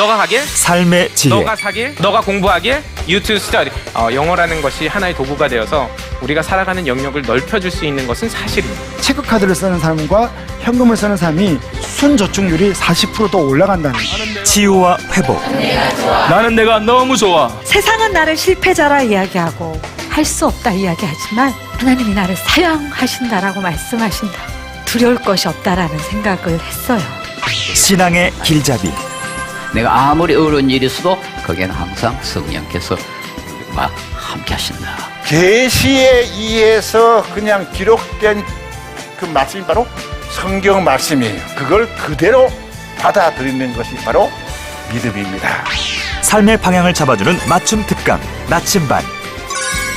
너가 하길, 삶의 지혜. 너가 사길, 너가 공부하길, you to study. 영어라는 것이 하나의 도구가 되어서 우리가 살아가는 영역을 넓혀줄 수 있는 것은 사실입니다. 체크카드를 쓰는 삶과 현금을 쓰는 삶이 순저축률이 40% 더 올라간다는 거예요. 치유와 회복. 나는 내가 너무 좋아. 세상은 나를 실패자라 이야기하고 할 수 없다 이야기하지만 하나님이 나를 사용하신다라고 말씀하신다. 두려울 것이 없다라는 생각을 했어요. 신앙의 길잡이. 내가 아무리 어려운 일이 있어도 거기에는 항상 성령께서 막 함께 하신다. 계시에 의해서 그냥 기록된 그 말씀이 바로 성경 말씀이에요. 그걸 그대로 받아들이는 것이 바로 믿음입니다. 삶의 방향을 잡아주는 맞춤 특강 나침반.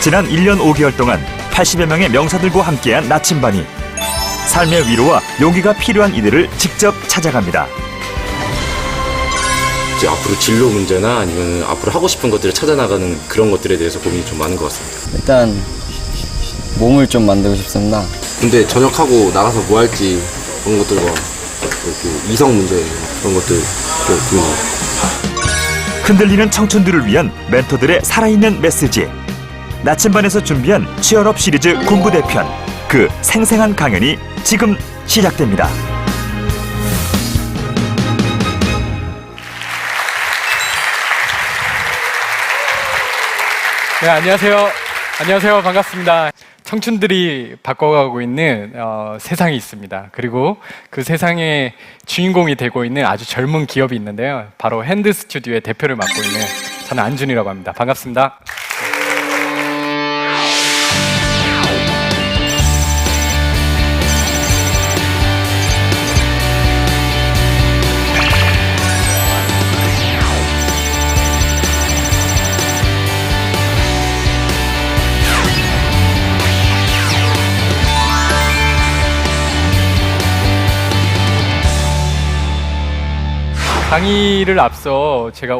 지난 1년 5개월 동안 80여 명의 명사들과 함께한 나침반이 삶의 위로와 용기가 필요한 이들을 직접 찾아갑니다. 이제 앞으로 진로 문제나 아니면 앞으로 하고 싶은 것들을 찾아나가는 그런 것들에 대해서 고민이 좀 많은 것 같습니다. 일단 몸을 좀 만들고 싶습니다. 근데 전역하고 나가서 뭐 할지 그런 것들과 이렇게 이성 문제 그런 것들 좀 고민해요. 흔들리는 청춘들을 위한 멘토들의 살아있는 메시지. 나침반에서 준비한 취업업 시리즈 군부대편. 그 생생한 강연이 지금 시작됩니다. 네, 안녕하세요. 안녕하세요. 반갑습니다. 청춘들이 바꿔가고 있는 세상이 있습니다. 그리고 그 세상의 주인공이 되고 있는 아주 젊은 기업이 있는데요. 바로 핸드 스튜디오의 대표를 맡고 있는 저는 안준이라고 합니다. 반갑습니다. 강의를 앞서 제가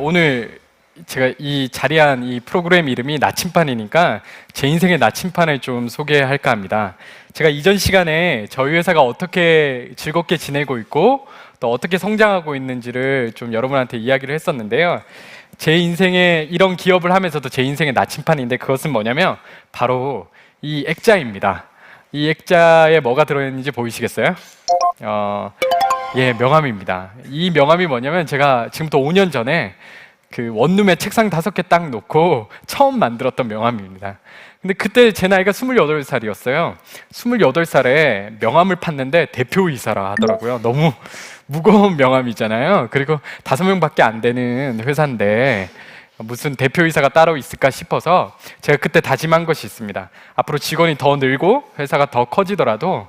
이 자리한 이 프로그램 이름이 나침반이니까 제 인생의 나침반을 좀 소개할까 합니다. 제가 이전 시간에 저희 회사가 어떻게 즐겁게 지내고 있고 또 어떻게 성장하고 있는지를 좀 여러분한테 이야기를 했었는데요. 제 인생에 이런 기업을 하면서도 제 인생의 나침반인데 그것은 뭐냐면 바로 이 액자입니다. 이 액자에 뭐가 들어있는지 보이시겠어요? 예, 명함입니다. 이 명함이 뭐냐면 제가 지금부터 5년 전에 그 원룸에 책상 5개 딱 놓고 처음 만들었던 명함입니다. 근데 그때 제 나이가 28살이었어요. 28살에 명함을 팠는데 대표이사라 하더라고요. 너무 무거운 명함이잖아요. 그리고 5명밖에 안 되는 회사인데 무슨 대표이사가 따로 있을까 싶어서 제가 그때 다짐한 것이 있습니다. 앞으로 직원이 더 늘고 회사가 더 커지더라도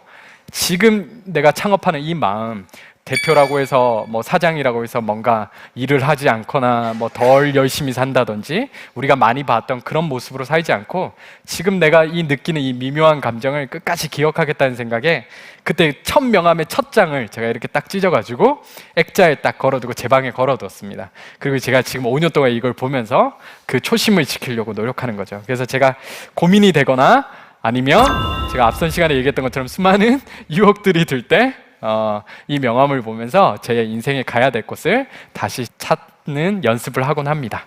지금 내가 창업하는 이 마음, 대표라고 해서 뭐 사장이라고 해서 뭔가 일을 하지 않거나 뭐 덜 열심히 산다든지 우리가 많이 봤던 그런 모습으로 살지 않고 지금 내가 느끼는 이 미묘한 감정을 끝까지 기억하겠다는 생각에 그때 첫 명함의 첫 장을 제가 이렇게 딱 찢어가지고 액자에 딱 걸어두고 제 방에 걸어뒀습니다. 그리고 제가 지금 5년 동안 이걸 보면서 그 초심을 지키려고 노력하는 거죠. 그래서 제가 고민이 되거나 아니면 제가 앞선 시간에 얘기했던 것처럼 수많은 유혹들이 들 때 이 명함을 보면서 제 인생에 가야 될 곳을 다시 찾는 연습을 하곤 합니다.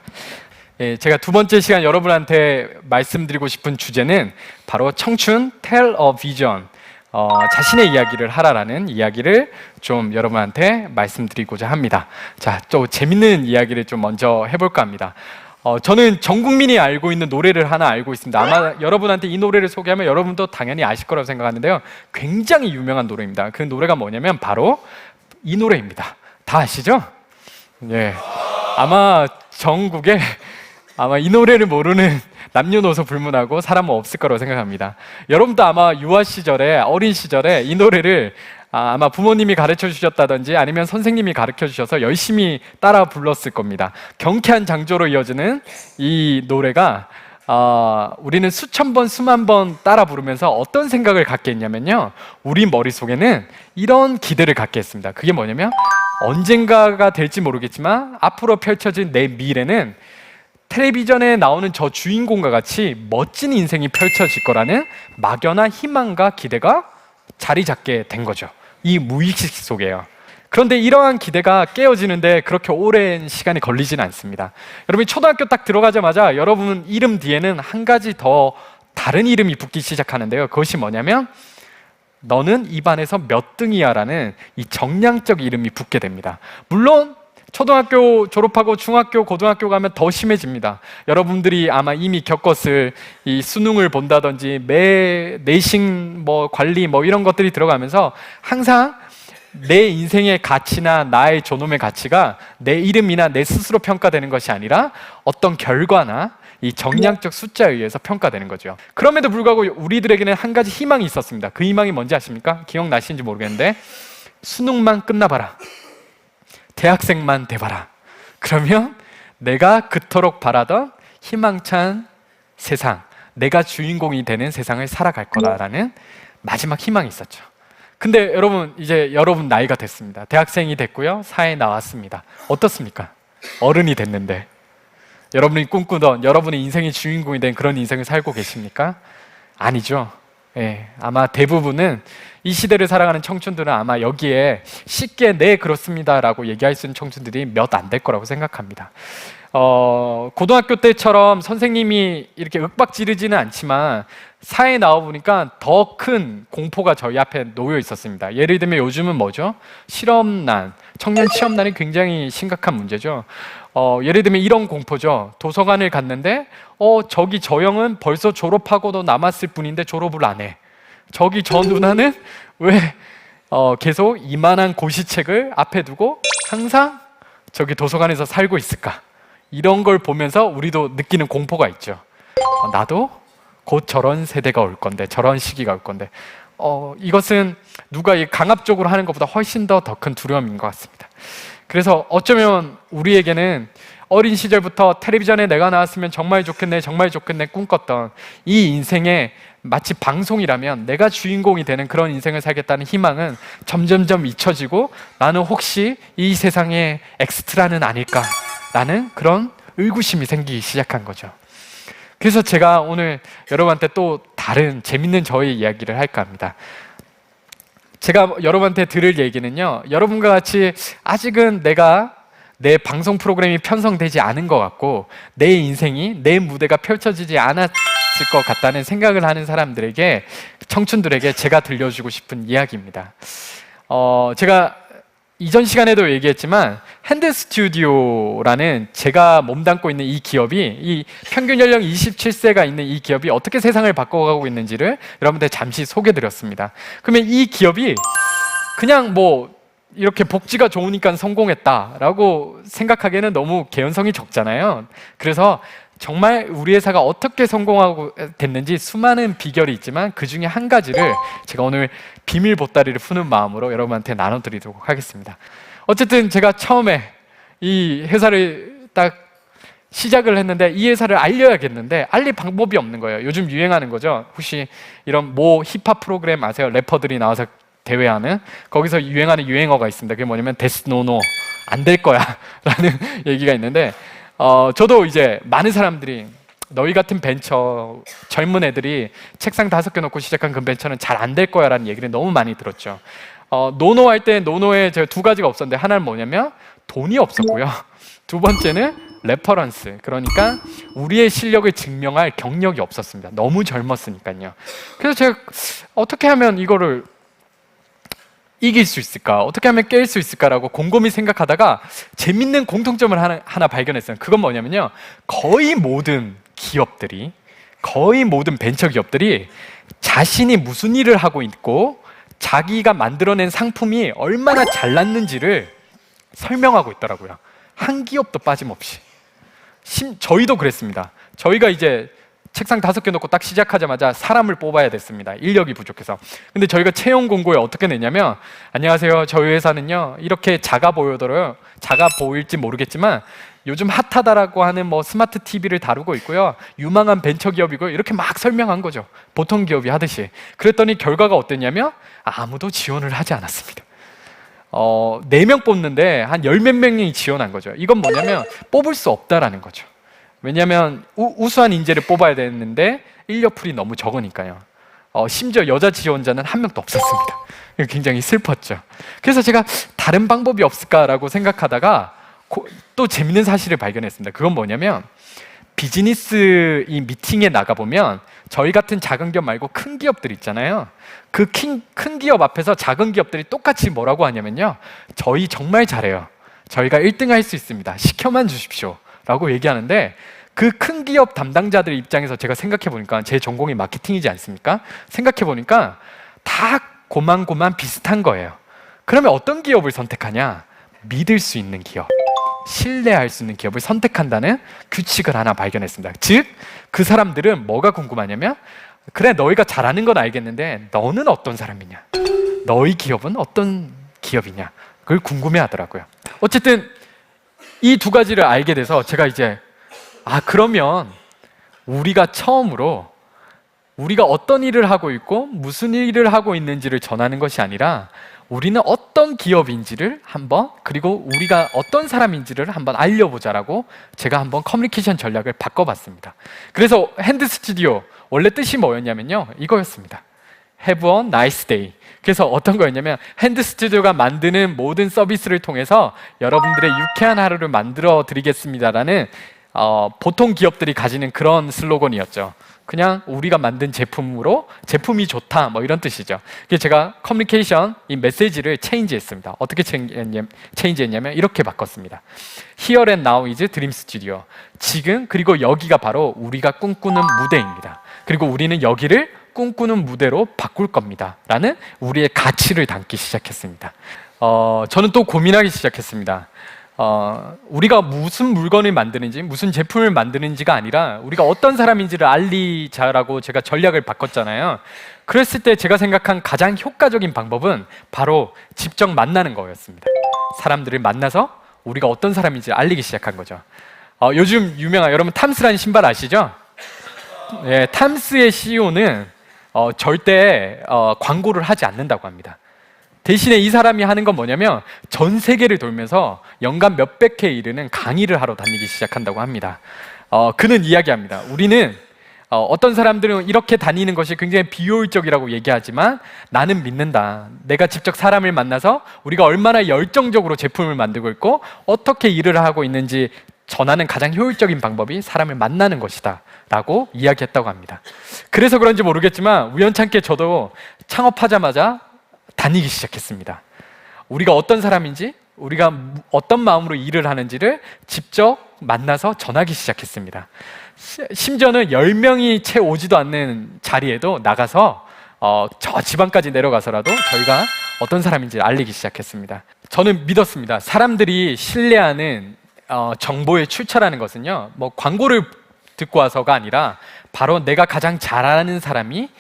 예, 제가 두 번째 시간 여러분한테 말씀드리고 싶은 주제는 바로 청춘 Tell a Vision, 자신의 이야기를 하라라는 이야기를 좀 여러분한테 말씀드리고자 합니다. 자, 또 재밌는 이야기를 좀 먼저 해볼까 합니다. 저는 전 국민이 알고 있는 노래를 하나 알고 있습니다. 아마 여러분한테 이 노래를 소개하면 여러분도 당연히 아실 거라고 생각하는데요. 굉장히 유명한 노래입니다. 그 노래가 뭐냐면 바로 이 노래입니다. 다 아시죠? 예. 아마 전국에 이 노래를 모르는 남녀노소 불문하고 사람은 없을 거라고 생각합니다. 여러분도 아마 유아 시절에, 어린 시절에 이 노래를 아마 부모님이 가르쳐 주셨다든지 아니면 선생님이 가르쳐 주셔서 열심히 따라 불렀을 겁니다. 경쾌한 장조로 이어지는 이 노래가 우리는 수천 번, 수만 번 따라 부르면서 어떤 생각을 갖게 했냐면요, 우리 머릿속에는 이런 기대를 갖게 했습니다. 그게 뭐냐면 언젠가가 될지 모르겠지만 앞으로 펼쳐진 내 미래는 텔레비전에 나오는 저 주인공과 같이 멋진 인생이 펼쳐질 거라는 막연한 희망과 기대가 자리 잡게 된 거죠. 이 무의식 속에요. 그런데 이러한 기대가 깨어지는데 그렇게 오랜 시간이 걸리지는 않습니다. 여러분이 초등학교 딱 들어가자마자 여러분 이름 뒤에는 한 가지 더 다른 이름이 붙기 시작하는데요. 그것이 뭐냐면 너는 이 반에서 몇 등이야 라는 이 정량적 이름이 붙게 됩니다. 물론 초등학교 졸업하고 중학교, 고등학교 가면 더 심해집니다. 여러분들이 아마 이미 겪었을 이 수능을 본다든지 내신 관리 이런 것들이 들어가면서 항상 내 인생의 가치나 나의 존엄의 가치가 내 이름이나 내 스스로 평가되는 것이 아니라 어떤 결과나 이 정량적 숫자에 의해서 평가되는 거죠. 그럼에도 불구하고 우리들에게는 한 가지 희망이 있었습니다. 그 희망이 뭔지 아십니까? 기억나시는지 모르겠는데 수능만 끝나봐라. 대학생만 돼봐라. 그러면 내가 그토록 바라던 희망찬 세상, 내가 주인공이 되는 세상을 살아갈 거다라는 마지막 희망이 있었죠. 근데 여러분 이제 여러분 나이가 됐습니다. 대학생이 됐고요. 사회에 나왔습니다. 어떻습니까? 어른이 됐는데 여러분이 꿈꾸던 여러분의 인생의 주인공이 된 그런 인생을 살고 계십니까? 아니죠. 예, 아마 대부분은 이 시대를 살아가는 청춘들은 아마 여기에 쉽게 네 그렇습니다라고 얘기할 수 있는 청춘들이 몇 안 될 거라고 생각합니다. 고등학교 때처럼 선생님이 이렇게 윽박 지르지는 않지만 사회에 나와 보니까 더 큰 공포가 저희 앞에 놓여 있었습니다. 예를 들면 요즘은 뭐죠? 실업난, 청년 취업난이 굉장히 심각한 문제죠. 예를 들면 이런 공포죠. 도서관을 갔는데 저기 저 형은 벌써 졸업하고도 남았을 뿐인데 졸업을 안 해. 저기 저 누나는 왜 계속 이만한 고시책을 앞에 두고 항상 저기 도서관에서 살고 있을까? 이런 걸 보면서 우리도 느끼는 공포가 있죠. 나도 곧 저런 세대가 올 건데, 저런 시기가 올 건데, 이것은 누가 강압적으로 하는 것보다 훨씬 더 큰 두려움인 것 같습니다. 그래서 어쩌면 우리에게는 어린 시절부터 텔레비전에 내가 나왔으면 정말 좋겠네, 정말 좋겠네 꿈꿨던 이 인생의 마치 방송이라면 내가 주인공이 되는 그런 인생을 살겠다는 희망은 점점점 잊혀지고 나는 혹시 이 세상의 엑스트라는 아닐까라는 그런 의구심이 생기기 시작한 거죠. 그래서 제가 오늘 여러분한테 또 다른 재밌는 저의 이야기를 할까 합니다. 제가 여러분한테 들을 얘기는요, 여러분과 같이 아직은 내 방송 프로그램이 편성되지 않은 것 같고 내 인생이, 내 무대가 펼쳐지지 않았을 것 같다는 생각을 하는 사람들에게, 청춘들에게 제가 들려주고 싶은 이야기입니다. 제가 이전 시간에도 얘기했지만 핸드 스튜디오라는 제가 몸담고 있는 이 기업이, 이 평균 연령 27세가 있는 이 기업이 어떻게 세상을 바꿔가고 있는지를 여러분들 잠시 소개드렸습니다. 그러면 이 기업이 그냥 이렇게 복지가 좋으니까 성공했다라고 생각하기에는 너무 개연성이 적잖아요. 그래서 정말 우리 회사가 어떻게 성공하고 됐는지 수많은 비결이 있지만 그 중에 한 가지를 제가 오늘 비밀 보따리를 푸는 마음으로 여러분한테 나눠드리도록 하겠습니다. 어쨌든 제가 처음에 이 회사를 딱 시작을 했는데 이 회사를 알려야겠는데 알릴 방법이 없는 거예요. 요즘 유행하는 거죠. 혹시 이런 힙합 프로그램 아세요? 래퍼들이 나와서 대회하는, 거기서 유행하는 유행어가 있습니다. 그게 뭐냐면 데스노노, 안 될 거야 라는 얘기가 있는데 저도 이제 많은 사람들이 너희 같은 벤처, 젊은 애들이 책상 5개 놓고 시작한 그 벤처는 잘 안 될 거야 라는 얘기를 너무 많이 들었죠. 노노 할 때 노노에 제가 2가지가 없었는데, 하나는 뭐냐면 돈이 없었고요. 두 번째는 레퍼런스, 그러니까 우리의 실력을 증명할 경력이 없었습니다. 너무 젊었으니까요. 그래서 제가 어떻게 하면 이거를 이길 수 있을까? 어떻게 하면 깰 수 있을까라고 곰곰이 생각하다가 재밌는 공통점을 하나 발견했어요. 그건 뭐냐면요, 거의 모든 벤처 기업들이 자신이 무슨 일을 하고 있고 자기가 만들어낸 상품이 얼마나 잘났는지를 설명하고 있더라고요. 한 기업도 빠짐없이. 저희도 그랬습니다. 저희가 이제 책상 5개 놓고 딱 시작하자마자 사람을 뽑아야 됐습니다. 인력이 부족해서. 근데 저희가 채용 공고에 어떻게 냈냐면, 안녕하세요, 저희 회사는요 이렇게 작아 보일지 모르겠지만 요즘 핫하다라고 하는 스마트 TV를 다루고 있고요, 유망한 벤처 기업이고요, 이렇게 막 설명한 거죠. 보통 기업이 하듯이. 그랬더니 결과가 어땠냐면 아무도 지원을 하지 않았습니다. 4명 뽑는데 한 10몇 명이 지원한 거죠. 이건 뭐냐면 뽑을 수 없다라는 거죠. 왜냐하면 우수한 인재를 뽑아야 되는데 인력풀이 너무 적으니까요. 심지어 여자 지원자는 한 명도 없었습니다. 굉장히 슬펐죠. 그래서 제가 다른 방법이 없을까라고 생각하다가 또 재밌는 사실을 발견했습니다. 그건 뭐냐면 비즈니스 이 미팅에 나가보면 저희 같은 작은 기업 말고 큰 기업들 있잖아요. 그 큰 기업 앞에서 작은 기업들이 똑같이 뭐라고 하냐면요, 저희 정말 잘해요, 저희가 1등 할 수 있습니다, 시켜만 주십시오 라고 얘기하는데, 그 큰 기업 담당자들 입장에서 제가 생각해보니까, 제 전공이 마케팅이지 않습니까? 생각해보니까 다 고만고만 비슷한 거예요. 그러면 어떤 기업을 선택하냐? 믿을 수 있는 기업, 신뢰할 수 있는 기업을 선택한다는 규칙을 하나 발견했습니다. 즉, 그 사람들은 뭐가 궁금하냐면, 그래, 너희가 잘하는 건 알겠는데 너는 어떤 사람이냐, 너희 기업은 어떤 기업이냐, 그걸 궁금해 하더라고요. 어쨌든 이 두 가지를 알게 돼서 제가 이제 그러면 우리가 처음으로 우리가 어떤 일을 하고 있고 무슨 일을 하고 있는지를 전하는 것이 아니라 우리는 어떤 기업인지를 한번, 그리고 우리가 어떤 사람인지를 한번 알려보자라고 제가 한번 커뮤니케이션 전략을 바꿔봤습니다. 그래서 핸드 스튜디오 원래 뜻이 뭐였냐면요, 이거였습니다. Have a nice day. 그래서 어떤 거였냐면, 핸드 스튜디오가 만드는 모든 서비스를 통해서 여러분들의 유쾌한 하루를 만들어 드리겠습니다라는 보통 기업들이 가지는 그런 슬로건이었죠. 그냥 우리가 만든 제품으로, 제품이 좋다 뭐 이런 뜻이죠. 그래서 제가 커뮤니케이션 이 메시지를 체인지했습니다. 어떻게 체인지했냐면 이렇게 바꿨습니다. Here and now is Dream Studio. 지금 그리고 여기가 바로 우리가 꿈꾸는 무대입니다. 그리고 우리는 여기를 꿈꾸는 무대로 바꿀 겁니다 라는 우리의 가치를 담기 시작했습니다. 저는 또 고민하기 시작했습니다. 우리가 무슨 물건을 만드는지, 무슨 제품을 만드는지가 아니라 우리가 어떤 사람인지를 알리자라고 제가 전략을 바꿨잖아요. 그랬을 때 제가 생각한 가장 효과적인 방법은 바로 직접 만나는 거였습니다. 사람들을 만나서 우리가 어떤 사람인지 알리기 시작한 거죠. 요즘 유명한, 여러분 탐스라는 신발 아시죠? 네, 탐스의 CEO는 절대 광고를 하지 않는다고 합니다. 대신에 이 사람이 하는 건 뭐냐면 전 세계를 돌면서 연간 몇백 회에 이르는 강의를 하러 다니기 시작한다고 합니다. 그는 이야기합니다. 우리는 어떤 사람들은 이렇게 다니는 것이 굉장히 비효율적이라고 얘기하지만 나는 믿는다. 내가 직접 사람을 만나서 우리가 얼마나 열정적으로 제품을 만들고 있고 어떻게 일을 하고 있는지 전하는 가장 효율적인 방법이 사람을 만나는 것이다 라고 이야기했다고 합니다. 그래서 그런지 모르겠지만 우연찮게 저도 창업하자마자 다니기 시작했습니다. 우리가 어떤 사람인지, 우리가 어떤 마음으로 일을 하는지를 직접 만나서 전하기 시작했습니다. 심지어는 10명이 채 오지도 않는 자리에도 나가서 저 지방까지 내려가서라도 저희가 어떤 사람인지 알리기 시작했습니다. 저는 믿었습니다. 사람들이 신뢰하는 정보의 출처라는 것은요, 뭐 광고를 듣고 와서가 아니라 바로 내가 가장 잘 아는 사람이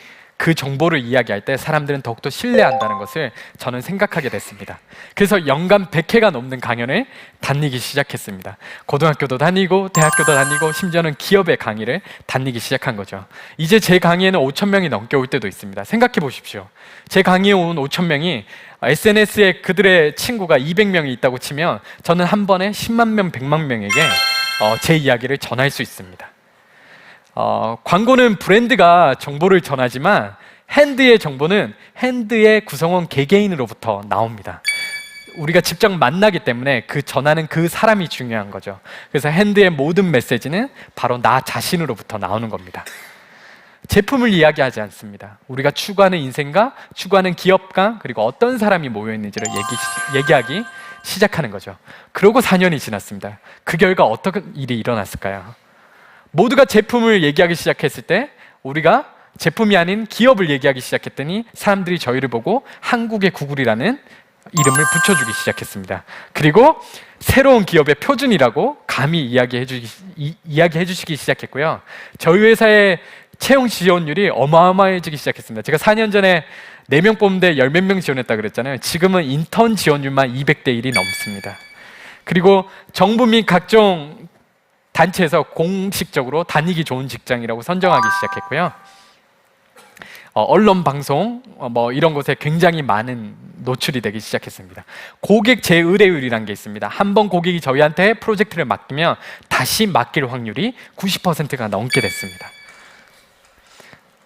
그 정보를 이야기할 때 사람들은 더욱더 신뢰한다는 것을 저는 생각하게 됐습니다. 그래서 연간 100회가 넘는 강연을 다니기 시작했습니다. 고등학교도 다니고 대학교도 다니고 심지어는 기업의 강의를 다니기 시작한 거죠. 이제 제 강의에는 5,000명이 넘게 올 때도 있습니다. 생각해 보십시오. 제 강의에 온 5,000명이 SNS에 그들의 친구가 200명이 있다고 치면 저는 한 번에 10만 명, 100만 명에게 제 이야기를 전할 수 있습니다. 광고는 브랜드가 정보를 전하지만 핸드의 정보는 핸드의 구성원 개개인으로부터 나옵니다. 우리가 직접 만나기 때문에 그 전하는 그 사람이 중요한 거죠. 그래서 핸드의 모든 메시지는 바로 나 자신으로부터 나오는 겁니다. 제품을 이야기하지 않습니다. 우리가 추구하는 인생과 추구하는 기업과 그리고 어떤 사람이 모여있는지를 얘기하기 시작하는 거죠. 그러고 4년이 지났습니다. 그 결과 어떤 일이 일어났을까요? 모두가 제품을 얘기하기 시작했을 때 우리가 제품이 아닌 기업을 얘기하기 시작했더니 사람들이 저희를 보고 한국의 구글이라는 이름을 붙여주기 시작했습니다. 그리고 새로운 기업의 표준이라고 감히 이야기해 주시기 시작했고요. 저희 회사의 채용 지원율이 어마어마해지기 시작했습니다. 제가 4년 전에 4명 뽑는데 10몇 명 지원했다 그랬잖아요. 지금은 인턴 지원율만 200대 1이 넘습니다. 그리고 정부 및 각종 단체에서 공식적으로 다니기 좋은 직장이라고 선정하기 시작했고요. 언론, 방송 뭐 이런 곳에 굉장히 많은 노출이 되기 시작했습니다. 고객 재의뢰율이라는 게 있습니다. 한번 고객이 저희한테 프로젝트를 맡기면 다시 맡길 확률이 90%가 넘게 됐습니다.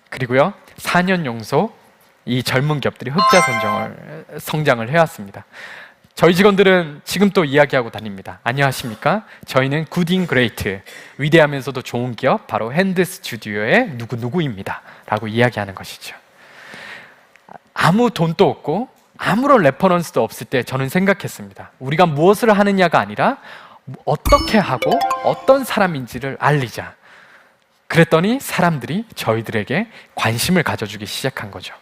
그리고요, 4년 용소 이 젊은 기업들이 흑자 성장을 해왔습니다. 저희 직원들은 지금 또 이야기하고 다닙니다. 안녕하십니까? 저희는 굿인 그레이트, 위대하면서도 좋은 기업 바로 핸드 스튜디오의 누구누구입니다 라고 이야기하는 것이죠. 아무 돈도 없고 아무런 레퍼런스도 없을 때 저는 생각했습니다. 우리가 무엇을 하느냐가 아니라 어떻게 하고 어떤 사람인지를 알리자. 그랬더니 사람들이 저희들에게 관심을 가져주기 시작한 거죠.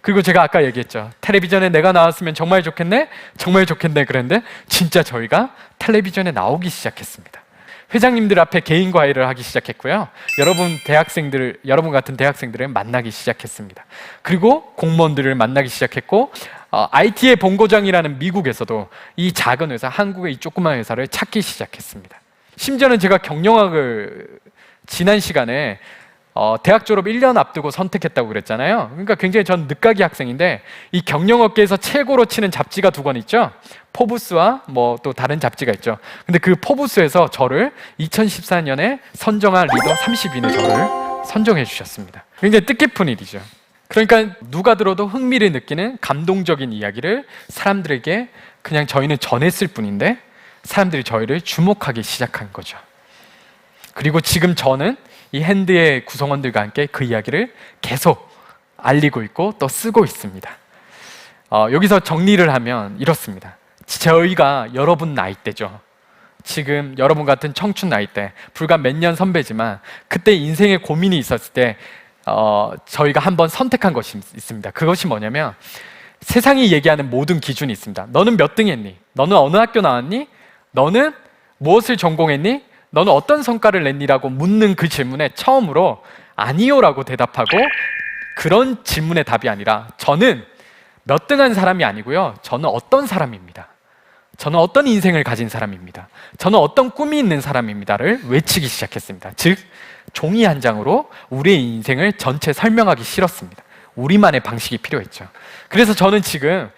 그리고 제가 아까 얘기했죠. 텔레비전에 내가 나왔으면 정말 좋겠네? 정말 좋겠네 그랬는데 진짜 저희가 텔레비전에 나오기 시작했습니다. 회장님들 앞에 개인 과외를 하기 시작했고요. 여러분 같은 대학생들을 만나기 시작했습니다. 그리고 공무원들을 만나기 시작했고 IT의 본고장이라는 미국에서도 이 작은 회사, 한국의 이 조그만 회사를 찾기 시작했습니다. 심지어는 제가 경영학을 지난 시간에 대학 졸업 1년 앞두고 선택했다고 그랬잖아요. 그러니까 굉장히 전 늦가기 학생인데 이 경영업계에서 최고로 치는 잡지가 2권 있죠. 포브스와 뭐 또 다른 잡지가 있죠. 근데 그 포브스에서 저를 2014년에 선정한 리더 30인의 저를 선정해 주셨습니다. 굉장히 뜻깊은 일이죠. 그러니까 누가 들어도 흥미를 느끼는 감동적인 이야기를 사람들에게 그냥 저희는 전했을 뿐인데 사람들이 저희를 주목하기 시작한 거죠. 그리고 지금 저는 이 핸드의 구성원들과 함께 그 이야기를 계속 알리고 있고 또 쓰고 있습니다. 여기서 정리를 하면 이렇습니다. 저희가 여러분 나이대죠. 지금 여러분 같은 청춘 나이대, 불과 몇 년 선배지만 그때 인생에 고민이 있었을 때 저희가 한번 선택한 것이 있습니다. 그것이 뭐냐면 세상이 얘기하는 모든 기준이 있습니다. 너는 몇 등 했니? 너는 어느 학교 나왔니? 너는 무엇을 전공했니? 너는 어떤 성과를 냈니라고 묻는 그 질문에 처음으로 아니요라고 대답하고 그런 질문의 답이 아니라 저는 몇 등한 사람이 아니고요. 저는 어떤 사람입니다. 저는 어떤 인생을 가진 사람입니다. 저는 어떤 꿈이 있는 사람입니다를 외치기 시작했습니다. 즉 종이 한 장으로 우리의 인생을 전체 설명하기 싫었습니다. 우리만의 방식이 필요했죠. 그래서 저는 지금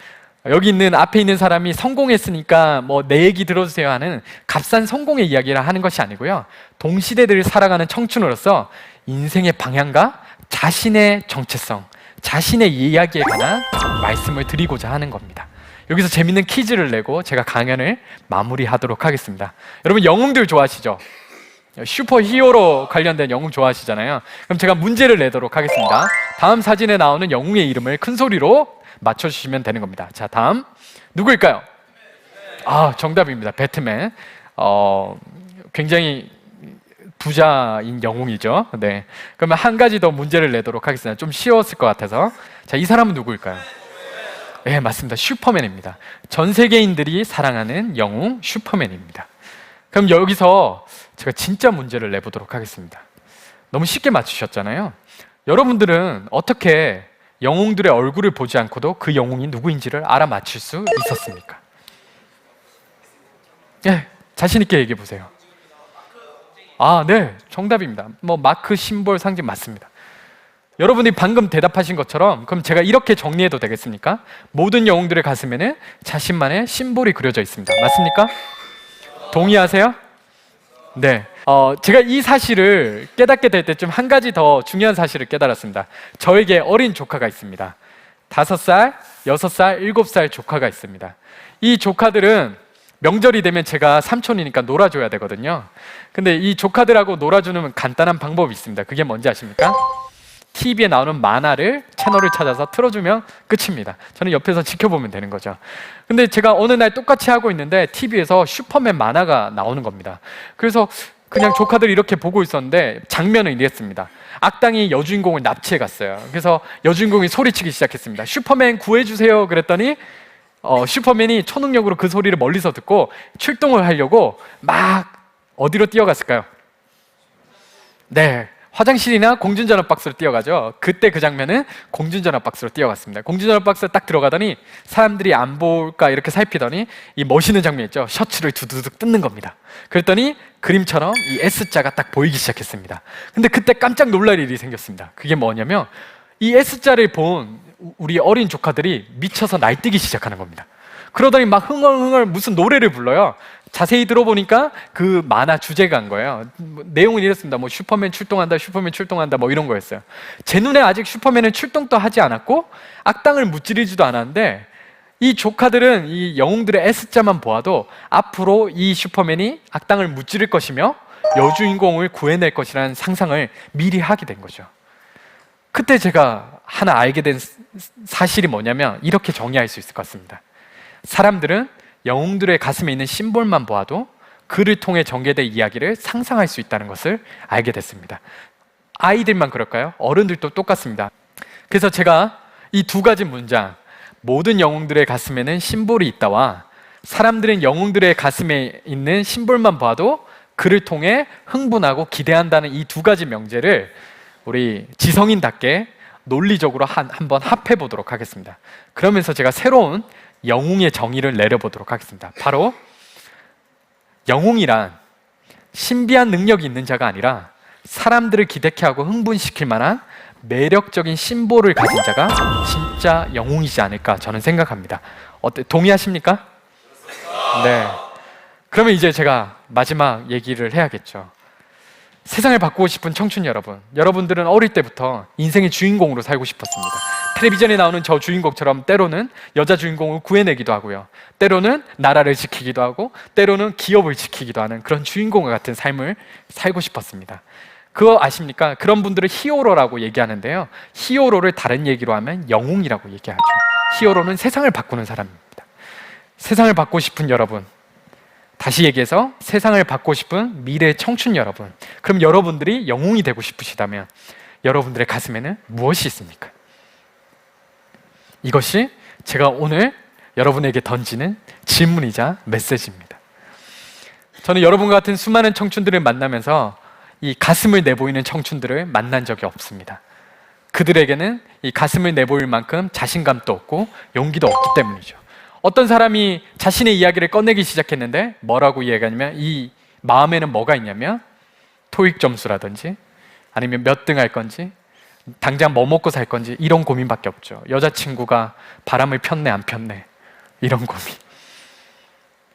여기 있는 앞에 있는 사람이 성공했으니까 뭐 내 얘기 들어주세요 하는 값싼 성공의 이야기를 하는 것이 아니고요. 동시대들을 살아가는 청춘으로서 인생의 방향과 자신의 정체성, 자신의 이야기에 관한 말씀을 드리고자 하는 겁니다. 여기서 재밌는 퀴즈를 내고 제가 강연을 마무리하도록 하겠습니다. 여러분 영웅들 좋아하시죠? 슈퍼 히어로 관련된 영웅 좋아하시잖아요. 그럼 제가 문제를 내도록 하겠습니다. 다음 사진에 나오는 영웅의 이름을 큰 소리로 맞춰주시면 되는 겁니다. 자, 다음 누구일까요? 정답입니다. 배트맨. 굉장히 부자인 영웅이죠. 네. 그러면 한 가지 더 문제를 내도록 하겠습니다. 좀 쉬웠을 것 같아서. 자, 이 사람은 누구일까요? 네, 맞습니다. 슈퍼맨입니다. 전 세계인들이 사랑하는 영웅 슈퍼맨입니다. 그럼 여기서 제가 진짜 문제를 내보도록 하겠습니다. 너무 쉽게 맞추셨잖아요. 여러분들은 어떻게 영웅들의 얼굴을 보지 않고도 그 영웅이 누구인지를 알아맞힐 수 있었습니까? 네, 자신 있게 얘기해 보세요. 네, 정답입니다. 뭐 마크 심볼 상징 맞습니다. 여러분이 방금 대답하신 것처럼 그럼 제가 이렇게 정리해도 되겠습니까? 모든 영웅들의 가슴에는 자신만의 심볼이 그려져 있습니다. 맞습니까? 동의하세요? 네. 제가 이 사실을 깨닫게 될 때쯤 한 가지 더 중요한 사실을 깨달았습니다. 저에게 어린 조카가 있습니다. 5살, 6살, 7살 조카가 있습니다. 이 조카들은 명절이 되면 제가 삼촌이니까 놀아줘야 되거든요. 근데 이 조카들하고 놀아주는 간단한 방법이 있습니다. 그게 뭔지 아십니까? TV에 나오는 만화를 채널을 찾아서 틀어주면 끝입니다. 저는 옆에서 지켜보면 되는 거죠. 근데 제가 어느 날 똑같이 하고 있는데 TV에서 슈퍼맨 만화가 나오는 겁니다. 그래서 그냥 조카들이 이렇게 보고 있었는데 장면은 이랬습니다. 악당이 여주인공을 납치해 갔어요. 그래서 여주인공이 소리치기 시작했습니다. 슈퍼맨 구해주세요. 그랬더니 슈퍼맨이 초능력으로 그 소리를 멀리서 듣고 출동을 하려고 막 어디로 뛰어갔을까요? 네, 화장실이나 공중전화 박스로 뛰어가죠. 그때 그 장면은 공중전화 박스로 뛰어갔습니다. 공중전화 박스에 딱 들어가더니 사람들이 안 볼까 이렇게 살피더니 이 멋있는 장면 있죠. 셔츠를 두두둑 뜯는 겁니다. 그랬더니 그림처럼 이 S자가 딱 보이기 시작했습니다. 근데 그때 깜짝 놀랄 일이 생겼습니다. 그게 뭐냐면 이 S자를 본 우리 어린 조카들이 미쳐서 날뛰기 시작하는 겁니다. 그러더니 막 흥얼흥얼 무슨 노래를 불러요. 자세히 들어보니까 그 만화 주제가인 거예요. 내용은 이랬습니다. 뭐 슈퍼맨 출동한다, 슈퍼맨 출동한다, 뭐 이런 거였어요. 제 눈에 아직 슈퍼맨은 출동도 하지 않았고 악당을 무찌르지도 않았는데 이 조카들은 이 영웅들의 S자만 보아도 앞으로 이 슈퍼맨이 악당을 무찌를 것이며 여주인공을 구해낼 것이라는 상상을 미리 하게 된 거죠. 그때 제가 하나 알게 된 사실이 뭐냐면 이렇게 정의할 수 있을 것 같습니다. 사람들은 영웅들의 가슴에 있는 심볼만 보아도 그를 통해 전개될 이야기를 상상할 수 있다는 것을 알게 됐습니다. 아이들만 그럴까요? 어른들도 똑같습니다. 그래서 제가 이 두 가지 문장, 모든 영웅들의 가슴에는 심볼이 있다와 사람들은 영웅들의 가슴에 있는 심볼만 봐도 그를 통해 흥분하고 기대한다는 이 두 가지 명제를 우리 지성인답게 논리적으로 한번 합해 보도록 하겠습니다. 그러면서 제가 새로운 영웅의 정의를 내려보도록 하겠습니다. 바로 영웅이란 신비한 능력이 있는 자가 아니라 사람들을 기대케 하고 흥분시킬 만한 매력적인 심볼을 가진 자가 진짜 영웅이지 않을까 저는 생각합니다. 동의하십니까? 네. 그러면 이제 제가 마지막 얘기를 해야겠죠. 세상을 바꾸고 싶은 청춘 여러분, 여러분들은 어릴 때부터 인생의 주인공으로 살고 싶었습니다. 텔레비전에 나오는 저 주인공처럼 때로는 여자 주인공을 구해내기도 하고요, 때로는 나라를 지키기도 하고 때로는 기업을 지키기도 하는 그런 주인공과 같은 삶을 살고 싶었습니다. 그거 아십니까? 그런 분들을 히어로라고 얘기하는데요, 히어로를 다른 얘기로 하면 영웅이라고 얘기하죠. 히어로는 세상을 바꾸는 사람입니다. 세상을 바꾸고 싶은 여러분, 다시 얘기해서 세상을 바꾸고 싶은 미래의 청춘 여러분, 그럼 여러분들이 영웅이 되고 싶으시다면 여러분들의 가슴에는 무엇이 있습니까? 이것이 제가 오늘 여러분에게 던지는 질문이자 메시지입니다. 저는 여러분과 같은 수많은 청춘들을 만나면서 이 가슴을 내보이는 청춘들을 만난 적이 없습니다. 그들에게는 이 가슴을 내보일 만큼 자신감도 없고 용기도 없기 때문이죠. 어떤 사람이 자신의 이야기를 꺼내기 시작했는데 뭐라고 이야기하냐면, 이 마음에는 뭐가 있냐면 토익 점수라든지 아니면 몇 등 할 건지 당장 뭐 먹고 살 건지 이런 고민밖에 없죠. 여자친구가 바람을 폈네 안 폈네 이런 고민.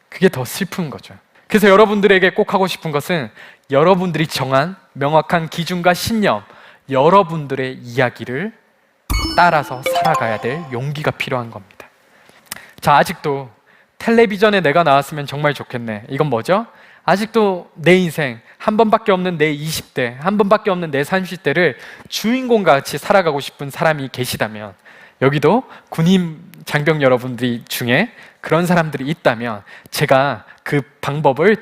그게 더 슬픈 거죠. 그래서 여러분들에게 꼭 하고 싶은 것은 여러분들이 정한 명확한 기준과 신념, 여러분들의 이야기를 따라서 살아가야 될 용기가 필요한 겁니다. 자, 아직도 텔레비전에 내가 나왔으면 정말 좋겠네. 이건 뭐죠? 아직도 내 인생 한 번밖에 없는 내 20대, 한 번밖에 없는 내 30대를 주인공같이 살아가고 싶은 사람이 계시다면, 여기도 군인 장병 여러분들이 중에 그런 사람들이 있다면 제가 그 방법을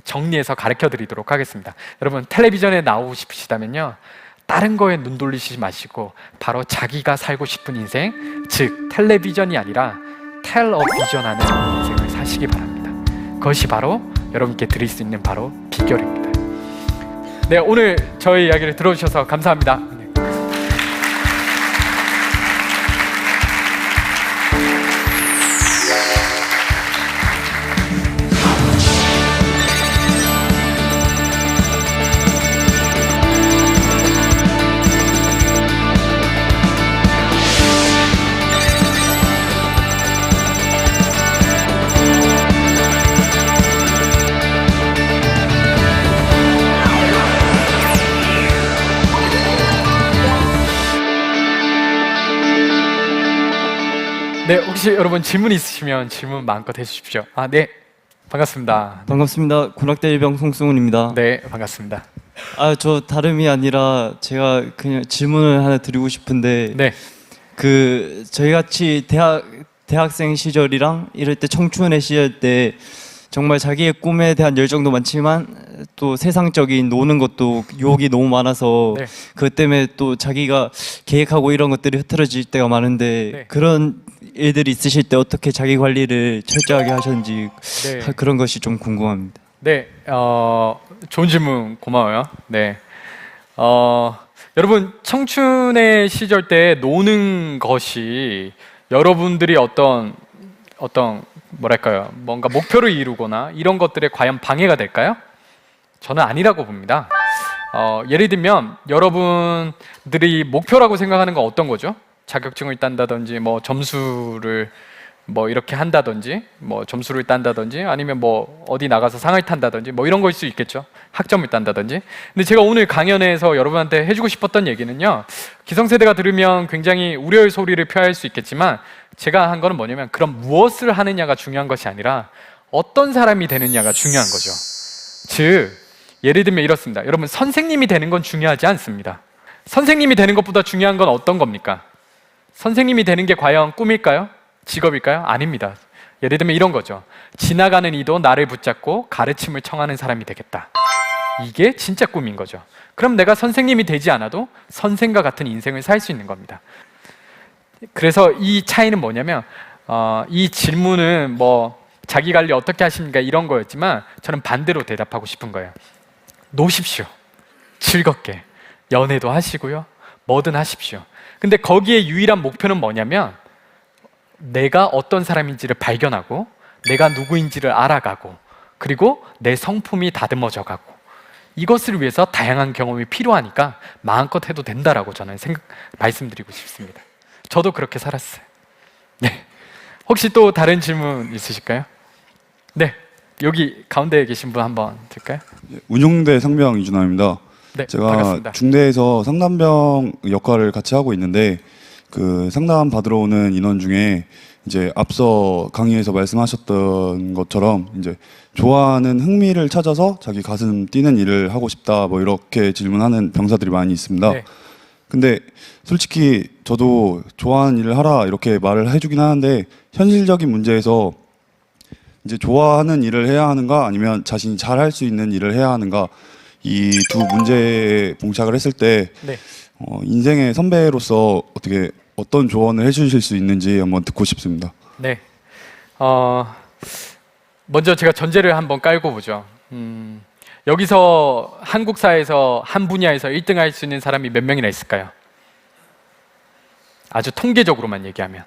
정리해서 가르쳐 드리도록 하겠습니다. 여러분, 텔레비전에 나오고 싶으시다면요, 다른 거에 눈 돌리시지 마시고 바로 자기가 살고 싶은 인생, 즉 텔레비전이 아니라 텔어비전하는 인생을 사시기 바랍니다. 그것이 바로 여러분께 드릴 수 있는 바로 비결입니다. 네, 오늘 저희 이야기를 들어주셔서 감사합니다. 네, 혹시 여러분 질문 있으시면 질문 마음껏 해주십시오. 아, 네, 반갑습니다. 반갑습니다. 군악대 일병 송승훈입니다. 네, 반갑습니다. 저 다름이 아니라 제가 그냥 질문을 하나 드리고 싶은데, 네, 그 저희 같이 대학생 시절이랑 이럴 때 청춘의 시절 때 정말 자기의 꿈에 대한 열정도 많지만 또 세상적인 노는 것도 유혹이 너무 많아서 네. 그것 때문에 또 자기가 계획하고 이런 것들이 흐트러질 때가 많은데, 네. 그런 일들이 있으실 때 어떻게 자기 관리를 철저하게 하셨는지 네. 그런 것이 좀 궁금합니다. 네, 좋은 질문 고마워요. 네, 여러분, 청춘의 시절 때 노는 것이 여러분들이 어떤 뭐랄까요, 뭔가 목표를 이루거나 이런 것들에 과연 방해가 될까요? 저는 아니라고 봅니다. 예를 들면 여러분들이 목표라고 생각하는 건 어떤 거죠? 자격증을 딴다든지 뭐 점수를 뭐 이렇게 한다든지 뭐 점수를 딴다든지 아니면 뭐 어디 나가서 상을 탄다든지 뭐 이런 걸 수 있겠죠. 학점을 딴다든지. 근데 제가 오늘 강연에서 여러분한테 해주고 싶었던 얘기는요, 기성세대가 들으면 굉장히 우려의 소리를 표할 수 있겠지만 제가 한 거는 뭐냐면, 그럼 무엇을 하느냐가 중요한 것이 아니라 어떤 사람이 되느냐가 중요한 거죠. 즉 예를 들면 이렇습니다. 여러분, 선생님이 되는 건 중요하지 않습니다. 선생님이 되는 것보다 중요한 건 어떤 겁니까? 선생님이 되는 게 과연 꿈일까요? 직업일까요? 아닙니다. 예를 들면 이런 거죠. 지나가는 이도 나를 붙잡고 가르침을 청하는 사람이 되겠다. 이게 진짜 꿈인 거죠. 그럼 내가 선생님이 되지 않아도 선생과 같은 인생을 살 수 있는 겁니다. 그래서 이 차이는 뭐냐면, 이 질문은 뭐 자기 관리 어떻게 하십니까? 이런 거였지만 저는 반대로 대답하고 싶은 거예요. 노십시오. 즐겁게. 연애도 하시고요. 뭐든 하십시오. 근데 거기에 유일한 목표는 뭐냐면, 내가 어떤 사람인지를 발견하고 내가 누구인지를 알아가고 그리고 내 성품이 다듬어져 가고, 이것을 위해서 다양한 경험이 필요하니까 마음껏 해도 된다라고 저는 말씀드리고 싶습니다. 저도 그렇게 살았어요. 네. 혹시 또 다른 질문 있으실까요? 네. 여기 가운데에 계신 분 한번 들까요? 운용대 상병 이준하입니다. 네, 제가 반갑습니다. 중대에서 상담병 역할을 같이 하고 있는데, 그 상담 받으러 오는 인원 중에 이제 앞서 강의에서 말씀하셨던 것처럼 이제 좋아하는 흥미를 찾아서 자기 가슴 뛰는 일을 하고 싶다, 뭐 이렇게 질문하는 병사들이 많이 있습니다. 네. 근데 솔직히 저도 좋아하는 일을 하라 이렇게 말을 해주긴 하는데, 현실적인 문제에서 이제 좋아하는 일을 해야 하는가 아니면 자신이 잘 할 수 있는 일을 해야 하는가, 이 두 문제에 봉착을 했을 때 네. 인생의 선배로서 어떤 조언을 해주실 수 있는지 한번 듣고 싶습니다. 네. 먼저 제가 전제를 한번 깔고 보죠. 여기서 한국 사회에서 한 분야에서 1등 할 수 있는 사람이 몇 명이나 있을까요? 아주 통계적으로만 얘기하면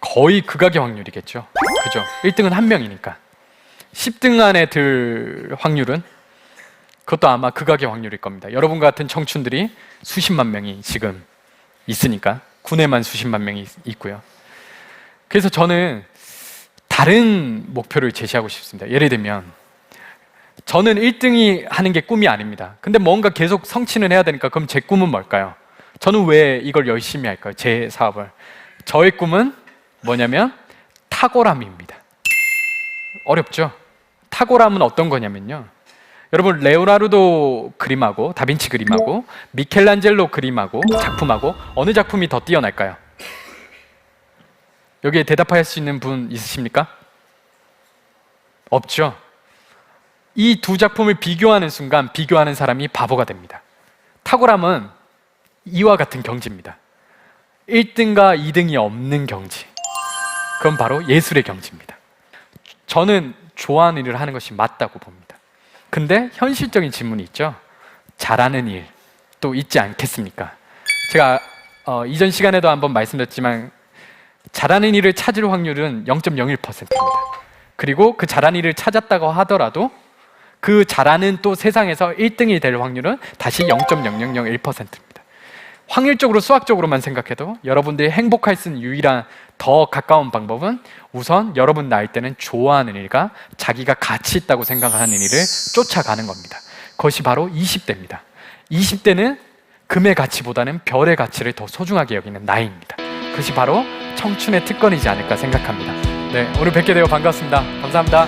거의 극악의 확률이겠죠. 그죠? 1등은 한 명이니까. 10등 안에 들 확률은, 그것도 아마 극악의 확률일 겁니다. 여러분 같은 청춘들이 수십만 명이 지금 있으니까, 군에만 수십만 명이 있고요. 그래서 저는 다른 목표를 제시하고 싶습니다. 예를 들면 저는 1등이 하는 게 꿈이 아닙니다. 근데 뭔가 계속 성취는 해야 되니까, 그럼 제 꿈은 뭘까요? 저는 왜 이걸 열심히 할까요? 제 사업을. 저의 꿈은 뭐냐면 탁월함입니다. 어렵죠? 탁월함은 어떤 거냐면요, 여러분, 레오나르도 그림하고 다빈치 그림하고 미켈란젤로 그림하고 작품하고 어느 작품이 더 뛰어날까요? 여기에 대답할 수 있는 분 있으십니까? 없죠? 이 두 작품을 비교하는 순간 비교하는 사람이 바보가 됩니다. 탁월함은 이와 같은 경지입니다. 1등과 2등이 없는 경지. 그건 바로 예술의 경지입니다. 저는 좋아하는 일을 하는 것이 맞다고 봅니다. 근데 현실적인 질문이 있죠. 잘하는 일 또 있지 않겠습니까? 제가 이전 시간에도 한번 말씀드렸지만 잘하는 일을 찾을 확률은 0.01%입니다. 그리고 그 잘하는 일을 찾았다고 하더라도 그 잘하는 또 세상에서 1등이 될 확률은 다시 0.0001%입니다. 확률적으로 수학적으로만 생각해도 여러분들이 행복할 수 있는 유일한 더 가까운 방법은 우선 여러분 나이 때는 좋아하는 일과 자기가 가치 있다고 생각하는 일을 쫓아가는 겁니다. 그것이 바로 20대입니다. 20대는 금의 가치보다는 별의 가치를 더 소중하게 여기는 나이입니다. 그것이 바로 청춘의 특권이지 않을까 생각합니다. 네, 오늘 뵙게 되어 반갑습니다. 감사합니다.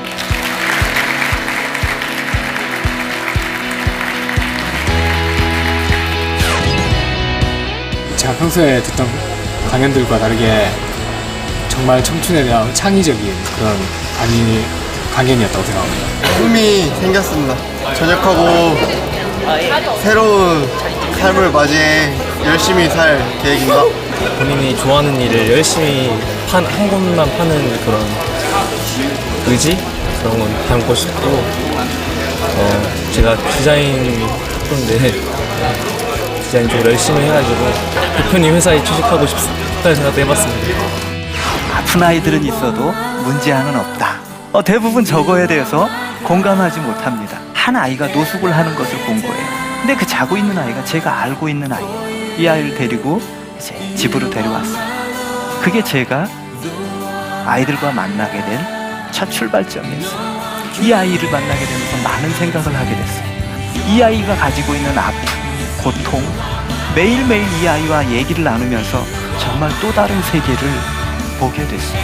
제가 평소에 듣던 강연들과 다르게 정말 청춘에 대한 창의적인 그런 강연이었다고 생각합니다. 꿈이 생겼습니다. 전역하고 새로운 삶을 맞이해 열심히 살 계획입니다. 본인이 좋아하는 일을 열심히 한 곳만 파는 그런 의지? 그런 건 담고 싶고, 제가 디자인 학부인데 디자인 쪽으로 열심히 해가지고 대표님 회사에 취직하고 싶다는 생각도 해봤습니다. 아픈 아이들은 있어도 문제아는 없다. 대부분 저거에 대해서 공감하지 못합니다. 한 아이가 노숙을 하는 것을 본 거예요. 근데 그 자고 있는 아이가 제가 알고 있는 아이예요. 이 아이를 데리고 이제 집으로 데려왔어요. 그게 제가 아이들과 만나게 된 첫 출발점이었어요. 이 아이를 만나게 되면서 많은 생각을 하게 됐어요. 이 아이가 가지고 있는 아픔, 고통, 매일매일 이 아이와 얘기를 나누면서 정말 또 다른 세계를 보게 됐어요.